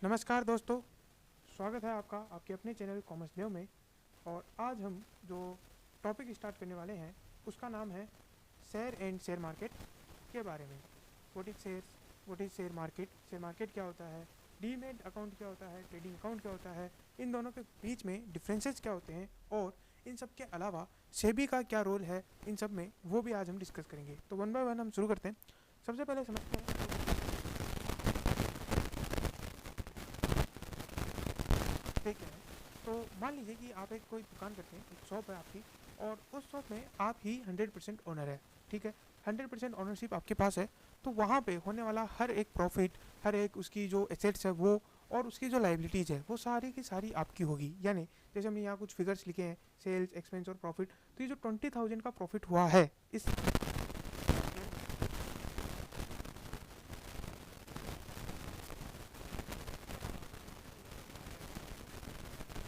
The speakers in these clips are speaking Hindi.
नमस्कार दोस्तों, स्वागत है आपका आपके अपने चैनल कॉमर्स देव में। और आज हम जो टॉपिक स्टार्ट करने वाले हैं उसका नाम है शेयर एंड शेयर मार्केट के बारे में। व्हाट इज़ शेयर मार्केट क्या होता है, डीमैट अकाउंट क्या होता है, ट्रेडिंग अकाउंट क्या होता है, इन दोनों के बीच में डिफरेंसेस क्या होते हैं और इन सब के अलावा सेबी का क्या रोल है इन सब में, वो भी आज हम डिस्कस करेंगे। तो वन बाय वन हम शुरू करते हैं। सबसे पहले समझते हैं। ठीक है, तो मान लीजिए कि आप एक कोई दुकान करते हैं, एक शॉप है आपकी, और उस शॉप में आप ही 100% ओनर है। ठीक है, 100% ओनरशिप आपके पास है। तो वहाँ पे होने वाला हर एक प्रॉफिट, हर एक उसकी जो एसेट्स है वो, और उसकी जो लाइबिलिटीज़ है वो सारी की सारी आपकी होगी। यानी जैसे हमने यहाँ कुछ फिगर्स लिखे हैं, सेल्स, एक्सपेंस और प्रॉफिट। तो ये जो 20,000 का प्रॉफिट हुआ है इस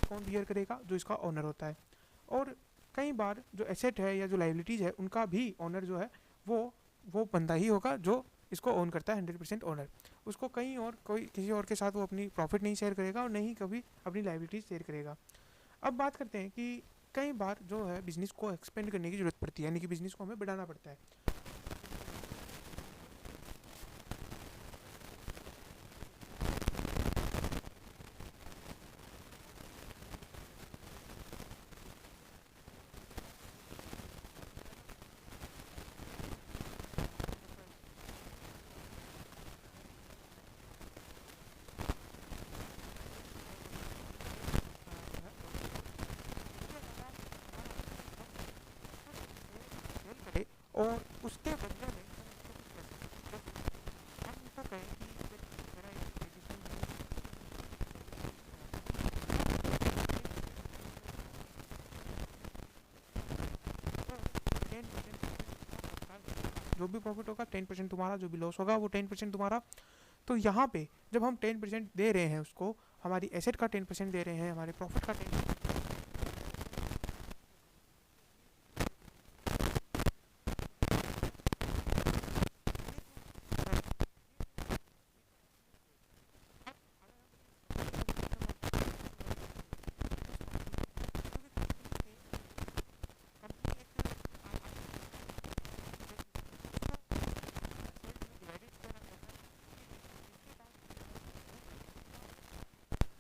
कौन बियर करेगा? जो इसका ओनर होता है। और कई बार जो एसेट है या जो लाइबिलिटीज़ है उनका भी ओनर जो है वो वो बंदा ही होगा जो इसको ओन करता है, 100% ओनर। उसको कहीं और कोई किसी और के साथ वो अपनी प्रॉफिट नहीं शेयर करेगा और नहीं कभी अपनी लाइबिलिटीज शेयर करेगा। अब बात करते हैं कि कई बार जो है बिजनेस को एक्सपेंड करने की जरूरत पड़ती है, यानी कि बिजनेस को हमें बढ़ाना पड़ता है। और उसके बदले में हम उनको कहें कि मेरा एक जो भी प्रॉफिट होगा 10% तुम्हारा, जो भी लॉस होगा वो 10% तुम्हारा। तो यहाँ पे जब हम 10% दे रहे हैं उसको, हमारी एसेट का 10% दे रहे हैं, हमारे प्रॉफिट का 10%,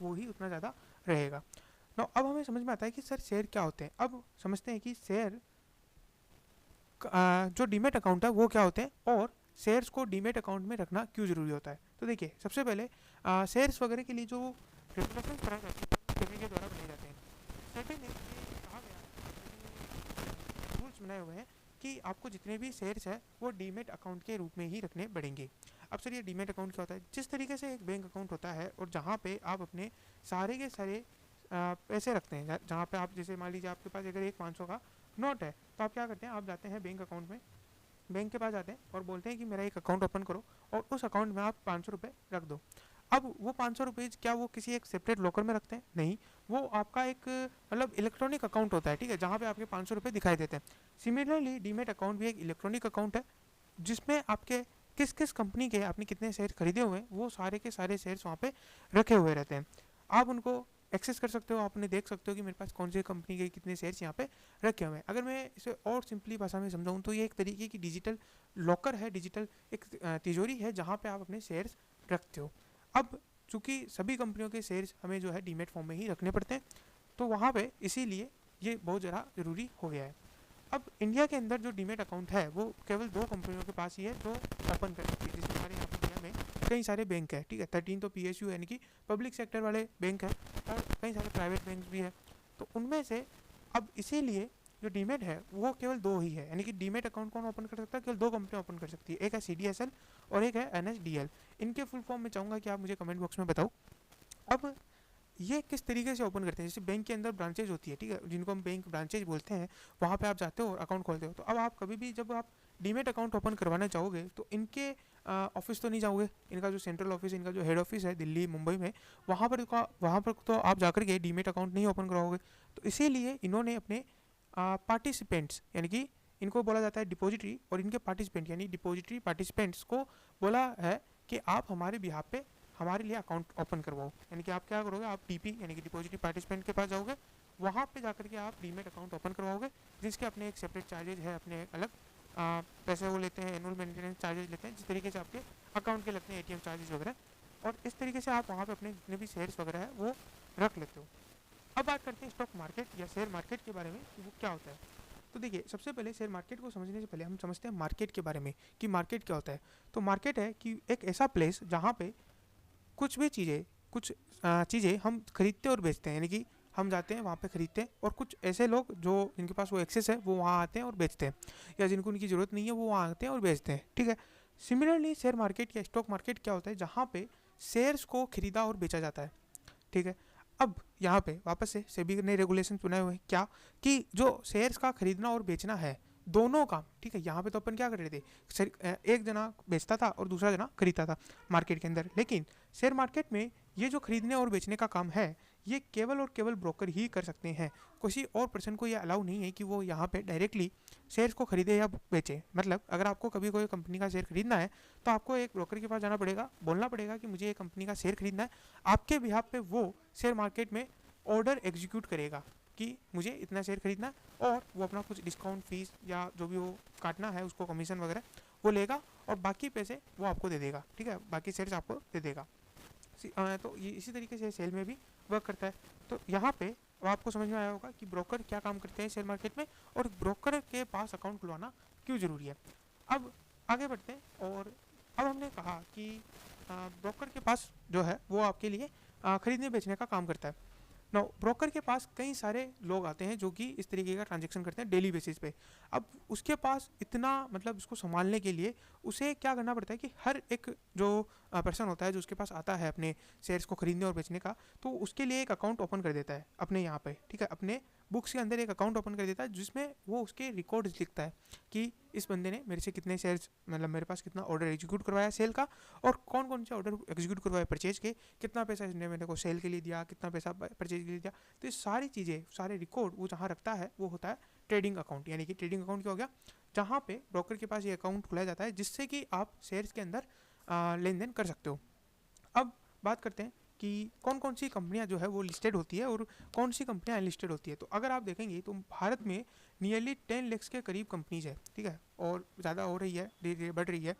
वो ही उतना ज़्यादा रहेगा। नो, अब हमें समझ में आता है कि सर शेयर क्या होते हैं। अब समझते हैं कि शेयर जो डीमेट अकाउंट है वो क्या होते हैं और शेयर्स को डीमेट अकाउंट में रखना क्यों ज़रूरी होता है। तो देखिए, सबसे पहले शेयर्स वगैरह के लिए जो रेगुलेशंस बनाए जाते हैं सेबी के द्वारा बनाए जाते हैं। सेबी ने ये कहा गया, रूल्स बनाए हुए हैं कि आपको जितने भी शेयर्स है वो डीमेट अकाउंट के रूप में ही रखने पड़ेंगे। अब सर ये डीमेट अकाउंट क्या होता है? जिस तरीके से एक बैंक अकाउंट होता है और जहाँ पे आप अपने सारे के सारे पैसे रखते हैं, जहाँ पे आप जैसे मान लीजिए आपके पास अगर एक 500 का नोट है, तो आप क्या करते हैं, आप जाते हैं बैंक अकाउंट में, बैंक के पास जाते हैं और बोलते हैं कि मेरा एक अकाउंट ओपन करो और उस अकाउंट में आप 500 रुपये रख दो। अब वो 500 रुपये क्या वो किसी एक सेपरेट लॉकर में रखते हैं? नहीं, वो आपका एक मतलब इलेक्ट्रॉनिक अकाउंट होता है। ठीक है, जहाँ पे आपके 500 रुपये दिखाई देते हैं। सिमिलरली डीमेट अकाउंट भी एक इलेक्ट्रॉनिक अकाउंट है जिसमें आपके किस किस कंपनी के आपने कितने शेयर खरीदे हुए हैं वो सारे के सारे शेयर्स वहाँ पे रखे हुए रहते हैं। आप उनको एक्सेस कर सकते हो, आप उन्हें देख सकते हो कि मेरे पास कौन सी कंपनी के कितने शेयर्स यहाँ पे रखे हुए हैं। अगर मैं इसे और सिंपली भाषा में समझाऊँ तो ये एक तरीके की डिजिटल लॉकर है, डिजिटल एक तिजोरी है जहाँ पे आप अपने शेयर्स रखते हो। अब चूंकि सभी कंपनियों के शेयर्स हमें जो है डीमेट फॉर्म में ही रखने पड़ते हैं, तो वहाँ पे इसीलिए ये बहुत ज़्यादा ज़रूरी हो गया है। अब इंडिया के अंदर जो डीमेट अकाउंट है वो केवल 2 कंपनियों के पास ही है जो ओपन कर सकती है। जैसे हमारे यहाँ पे इंडिया में कई सारे बैंक है, ठीक है, 13 तो PSU यानी कि पब्लिक सेक्टर वाले बैंक है, और कई सारे प्राइवेट बैंक भी है। तो उनमें से अब इसीलिए जो डीमेट है वो केवल 2 ही है, यानी कि डीमेट अकाउंट कौन ओपन कर सकता है? केवल 2 कंपनियां ओपन कर सकती है, एक है CDSL और एक है NSDL। इनके फुल फॉर्म में चाहूँगा कि आप मुझे कमेंट बॉक्स में बताओ। अब ये किस तरीके से ओपन करते हैं? जैसे बैंक के अंदर ब्रांचेज होती है, ठीक है, जिनको हम बैंक ब्रांचेज बोलते हैं, वहाँ पे आप जाते हो और अकाउंट खोलते हो। तो अब आप कभी भी जब आप डीमेट अकाउंट ओपन करवाना चाहोगे तो इनके ऑफिस तो नहीं जाओगे, इनका जो सेंट्रल ऑफिस, इनका जो हेड ऑफिस है दिल्ली मुंबई में, वहाँ पर तो आप जाकर के डीमेट अकाउंट नहीं ओपन कराओगे। तो इसीलिए इन्होंने अपने पार्टिसिपेंट्स, यानी कि इनको बोला जाता है डिपॉजिटरी, और इनके पार्टिसिपेंट यानी डिपॉजिटरी पार्टिसिपेंट्स को बोला है कि आप हमारे बिहाफ पे हमारे लिए अकाउंट ओपन करवाओ। यानी कि आप क्या करोगे, आप डीपी यानी कि डिपॉजिटरी पार्टिसिपेंट के पास जाओगे, वहाँ पे जाकर के आप डीमेट अकाउंट ओपन करवाओगे, जिसके अपने एक सेपरेट चार्जेज है, अपने एक अलग पैसे वो लेते हैं, एनुअल मेंटेनेंस चार्जेज लेते हैं, जिस तरीके से आपके अकाउंट के लगते हैं एटीएम चार्जेस वगैरह, और इस तरीके से आप वहाँ पे अपने जितने भी शेयर्स वगैरह है वो रख लेते हो। अब बात करते हैं स्टॉक मार्केट या शेयर मार्केट के बारे में कि वो क्या होता है। तो देखिए, सबसे पहले शेयर मार्केट को समझने से पहले हम समझते हैं मार्केट के बारे में कि मार्केट क्या होता है। तो मार्केट है कि एक ऐसा प्लेस जहाँ पे कुछ भी चीज़ें कुछ चीज़ें हम खरीदते और बेचते हैं, यानी कि हम जाते हैं वहाँ पे खरीदते हैं, और कुछ ऐसे लोग जो जिनके पास वो एक्सेस है वो वहाँ आते हैं और बेचते हैं, या जिनको उनकी ज़रूरत नहीं है वो वहाँ आते हैं और बेचते हैं, ठीक है। सिमिलरली शेयर मार्केट या स्टॉक मार्केट क्या होता है, जहाँ पे शेयर्स को खरीदा और बेचा जाता है, ठीक है। अब यहाँ पे वापस से सेबी ने रेगुलेशन बनाए हुए हैं क्या, कि जो शेयर्स का खरीदना और बेचना है दोनों काम, ठीक है। यहाँ पे तो अपन क्या कर रहे थे, एक जना बेचता था और दूसरा जना खरीदता था मार्केट के अंदर, लेकिन शेयर मार्केट में ये जो खरीदने और बेचने का काम है ये केवल और केवल ब्रोकर ही कर सकते हैं। किसी और पर्सन को ये अलाउ नहीं है कि वो यहाँ पे डायरेक्टली शेयर्स को खरीदे या बेचे। मतलब अगर आपको कभी कोई कंपनी का शेयर खरीदना है तो आपको एक ब्रोकर के पास जाना पड़ेगा, बोलना पड़ेगा कि मुझे ये कंपनी का शेयर खरीदना है, आपके बिहाफ पे वो शेयर मार्केट में ऑर्डर एग्जीक्यूट करेगा कि मुझे इतना शेयर खरीदना है, और वो अपना कुछ डिस्काउंट फीस या जो भी वो काटना है उसको कमीशन वगैरह वो लेगा, और बाकी पैसे वो आपको दे देगा, ठीक है, बाकी शेयर्स आपको दे देगा। तो ये इसी तरीके से सेल में भी वर्क करता है। तो यहाँ पे आपको समझ में आया होगा कि ब्रोकर क्या काम करते हैं शेयर मार्केट में, और ब्रोकर के पास अकाउंट खुलवाना क्यों ज़रूरी है। अब आगे बढ़ते हैं, और अब हमने कहा कि ब्रोकर के पास जो है वो आपके लिए खरीदने बेचने का काम करता है। नो, ब्रोकर के पास कई सारे लोग आते हैं जो कि इस तरीके का ट्रांजेक्शन करते हैं डेली बेसिस पे। अब उसके पास इतना मतलब इसको संभालने के लिए उसे क्या करना पड़ता है कि हर एक जो पर्सन होता है जो उसके पास आता है अपने शेयर्स को खरीदने और बेचने का, तो उसके लिए एक अकाउंट ओपन कर देता है अपने यहाँ पे, ठीक है, अपने बुक्स के अंदर एक अकाउंट ओपन कर देता है जिसमें वो उसके रिकॉर्ड्स लिखता है कि इस बंदे ने मेरे से कितने शेयर्स, मतलब मेरे पास कितना ऑर्डर एग्जीक्यूट करवाया सेल का, और कौन कौन से ऑर्डर एग्जीक्यूट करवाए परचेज के, कितना पैसा इसने मेरे को सेल के लिए दिया, कितना पैसा परचेज के लिए दिया। तो ये सारी चीज़ें, सारे रिकॉर्ड वो जहाँ रखता है वो होता है ट्रेडिंग अकाउंट। यानी कि ट्रेडिंग अकाउंट क्या हो गया, जहाँ पे ब्रोकर के पास ये अकाउंट खुलाया जाता है जिससे कि आप शेयर्स के अंदर लेन देन कर सकते हो। अब बात करते हैं कि कौन कौन सी कंपनियां जो है वो लिस्टेड होती है और कौन सी कंपनियां अनलिस्टेड होती है। तो अगर आप देखेंगे तो भारत में नियरली 10 लाख के करीब कंपनीज है, ठीक है, और ज़्यादा हो रही है, धीरे धीरे बढ़ रही है,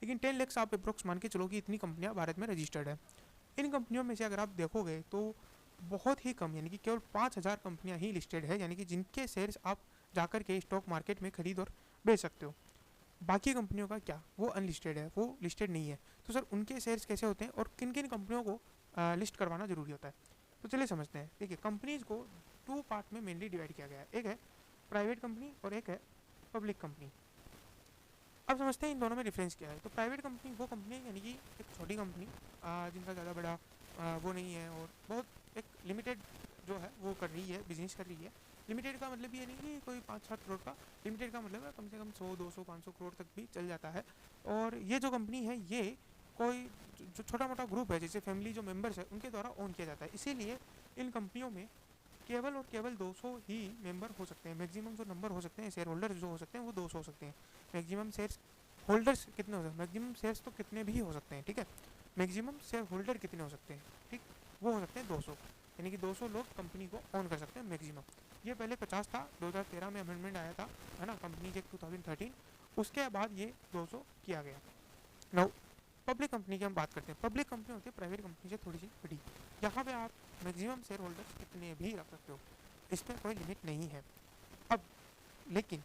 लेकिन 10 लाख आप अप्रोक्स मान के चलो कि इतनी कंपनियां भारत में रजिस्टर्ड है। इन कंपनियों में से अगर आप देखोगे तो बहुत ही कम, यानी कि केवल 5,000 कंपनियां ही लिस्टेड है, यानी कि जिनके शेयर्स आप जाकर के स्टॉक मार्केट में खरीद और बेच सकते हो। बाकी कंपनियों का क्या, वो अनलिस्टेड है, वो लिस्टेड नहीं है। तो सर उनके शेयर्स कैसे होते हैं और किन किन कंपनियों को लिस्ट करवाना जरूरी होता है, तो चलिए समझते हैं। देखिए, कंपनीज को 2 पार्ट में मेनली डिवाइड किया गया है, एक है प्राइवेट कंपनी और एक है पब्लिक कंपनी। अब समझते हैं इन दोनों में डिफरेंस क्या है। तो प्राइवेट कंपनी वो कंपनी यानी कि एक छोटी कंपनी जिनका ज़्यादा बड़ा वो नहीं है, और बहुत एक लिमिटेड जो है वो कर रही है, बिजनेस कर रही है। लिमिटेड का मतलब ये नहीं कि कोई 5-7 करोड़ का, लिमिटेड का मतलब है कम से कम 100-200-500 करोड़ तक भी चल जाता है। और ये जो कंपनी है ये कोई जो छोटा मोटा ग्रुप है, जैसे फैमिली जो मेंबर्स है उनके द्वारा ओन किया जाता है, इसीलिए इन कंपनियों में केवल और केवल 200 ही मेंबर हो सकते हैं। मैक्सिमम जो नंबर हो सकते हैं शेयर होल्डर्स जो हो सकते हैं वो 200 हो सकते हैं। मैक्सिमम शेयर होल्डर्स कितने हो सकते हैं, मैक्सिमम शेयर्स तो कितने भी हो सकते हैं, ठीक है, मैक्सिमम शेयर होल्डर कितने हो सकते हैं, ठीक, वो हो सकते हैं 200, यानी कि 200 लोग कंपनी को ऑन कर सकते हैं मैक्सिमम। ये पहले 50 था, 2013 में अमेंडमेंट आया था, है ना, कंपनी एक्ट 2013, उसके बाद ये 200 किया गया। नाउ पब्लिक कंपनी की हम बात करते हैं। पब्लिक कंपनी होती है प्राइवेट कंपनी से थोड़ी सी बड़ी, यहाँ पे आप मैक्सिमम शेयर होल्डर्स कितने भी रख सकते हो, इस पर कोई लिमिट नहीं है। अब लेकिन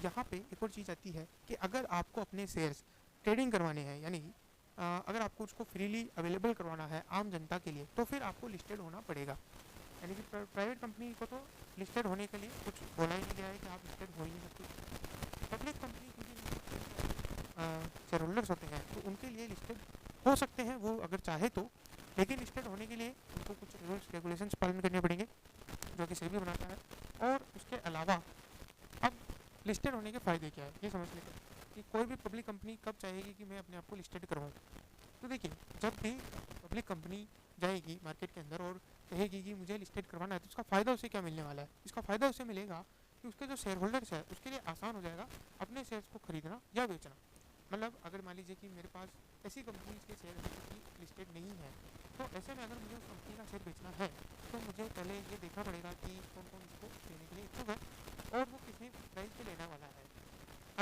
यहाँ पे एक और चीज़ आती है कि अगर आपको अपने शेयर्स ट्रेडिंग करवाने हैं, यानी अगर आपको उसको फ्रीली अवेलेबल करवाना है आम जनता के लिए, तो फिर आपको लिस्टेड होना पड़ेगा। यानी कि प्राइवेट कंपनी को तो लिस्टेड होने के लिए कुछ बोला ही नहीं गया है कि आप लिस्टेड हो ही नहीं सकते। पब्लिक कंपनी शेयर होल्डर्स होते हैं तो उनके लिए लिस्टेड हो सकते हैं वो अगर चाहे तो, लेकिन लिस्टेड होने के लिए उनको कुछ रूल्स रेगुलेशंस पालन करने पड़ेंगे जो कि सेबी बनाता है। और उसके अलावा अब लिस्टेड होने के फ़ायदे क्या है ये समझ लेते हैं कि कोई भी पब्लिक कंपनी कब चाहेगी कि मैं अपने आप को लिस्टेड करवाऊँ। तो देखिए, जब भी पब्लिक कंपनी जाएगी मार्केट के अंदर और कहेगी कि मुझे लिस्टेड करवाना है, तो उसका फ़ायदा उसे क्या मिलने वाला है, इसका फ़ायदा उसे मिलेगा कि उसके जो शेयर होल्डर्स है उसके लिए आसान हो जाएगा अपने शेयर्स को खरीदना या बेचना। मतलब अगर मान लीजिए कि मेरे पास ऐसी कंपनी के शेयर हैं जो कि लिस्टेड नहीं है, तो ऐसे में अगर मुझे उस कंपनी का शेयर बेचना है तो मुझे पहले ये देखना पड़ेगा कि कौन कौन इसको लेने के लिए इच्छुक है और वो कितने प्राइस पे लेने वाला है।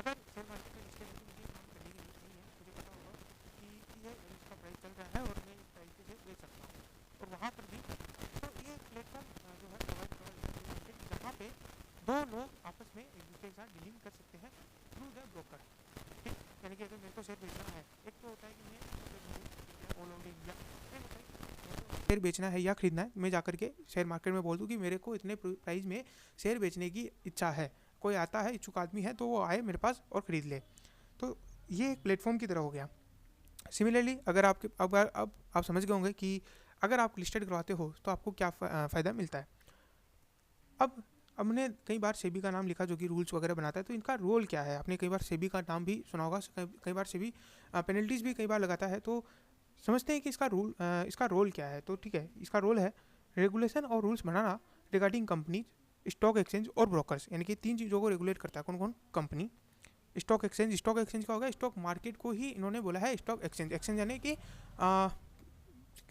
अगर शेयर मार्केट में लिस्टेड है तो मुझे काम करने की जरूरत नहीं है, मुझे पता होगा कि ये इसका प्राइस चल रहा है और मैं इस प्राइस पे शेयर बेच सकता हूँ। और वहाँ पर भी तो ये प्लेटफॉर्म जो है प्रोवाइड करवा जहाँ पे दो लोग आपस में एक दूसरे के साथ डीलिंग कर सकते हैं थ्रू द ब्रोकर। ठीक, यानी कि अगर मेरे को शेयर बेचना है, एक तो होता है कि मैं ऑल ओवर इंडिया शेयर बेचना है या खरीदना है, मैं जाकर के शेयर मार्केट में बोल दूँ कि मेरे को इतने प्राइस में शेयर बेचने की इच्छा है, कोई आता है इच्छुक आदमी है तो वो आए मेरे पास और ख़रीद ले। तो ये एक प्लेटफॉर्म की तरह हो गया। सिमिलरली अगर आपके अब आप समझ गए होंगे कि अगर आप लिस्टेड करवाते हो तो आपको क्या फ़ायदा मिलता है। अब हमने कई बार सेबी का नाम लिखा जो कि रूल्स वगैरह बनाता है, तो इनका रोल क्या है। आपने कई बार सेबी का नाम भी सुना होगा, कई बार सेबी पेनल्टीज़ भी कई बार लगाता है। तो समझते हैं कि इसका रोल क्या है। तो ठीक है, इसका रोल है रेगुलेशन और रूल्स बनाना रिगार्डिंग कंपनी, स्टॉक एक्सचेंज और ब्रोकर्स, यानी कि 3 चीज़ों को रेगुलेट करता है। कौन कौन? कंपनी, स्टॉक एक्सचेंज का होगा, स्टॉक मार्केट को ही इन्होंने बोला है स्टॉक एक्सचेंज यानी कि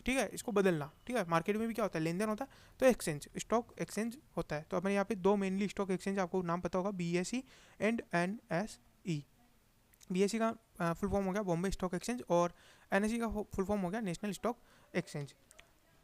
ठीक है, इसको बदलना। ठीक है, मार्केट में भी क्या होता है, लेन देन होता है, तो एक्सचेंज, स्टॉक एक्सचेंज होता है। तो अपने यहाँ पे 2 मेनली स्टॉक एक्सचेंज आपको नाम पता होगा, BSE एंड NSE। BSE का फुल फॉर्म हो गया बॉम्बे स्टॉक एक्सचेंज और NSE का फुल फॉर्म हो गया नेशनल स्टॉक एक्सचेंज।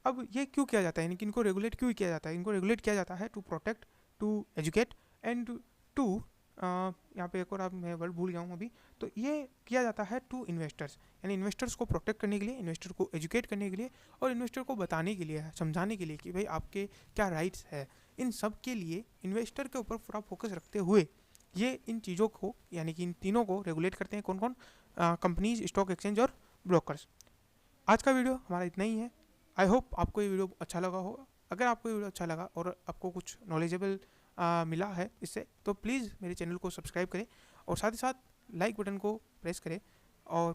अब ये क्यों किया जाता है, यानी कि इनको रेगुलेट क्यों किया जाता है? इनको रेगुलेट किया जाता है to protect, to educate and to यहाँ पे एक और मैं वर्ड भूल गया हूँ अभी। तो ये किया जाता है टू इन्वेस्टर्स, यानी इन्वेस्टर्स को प्रोटेक्ट करने के लिए, इन्वेस्टर को एजुकेट करने के लिए और इन्वेस्टर को बताने के लिए, समझाने के लिए कि भाई आपके क्या राइट्स है। इन सब के लिए इन्वेस्टर के ऊपर पूरा फोकस रखते हुए ये इन चीज़ों को, यानी कि इन तीनों को रेगुलेट करते हैं। कौन कौन? कंपनीज, स्टॉक एक्सचेंज और ब्रोकर्स। आज का वीडियो हमारा इतना ही है। आई होप आपको ये वीडियो अच्छा लगा होगा। अगर आपको ये वीडियो अच्छा लगा और आपको कुछ नॉलेजेबल मिला है इससे, तो प्लीज़ मेरे चैनल को सब्सक्राइब करें और साथ ही साथ लाइक बटन को प्रेस करें और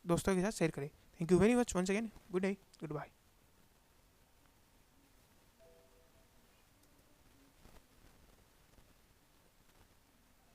दोस्तों के साथ शेयर करें। Thank you very much once again. Good day, good bye.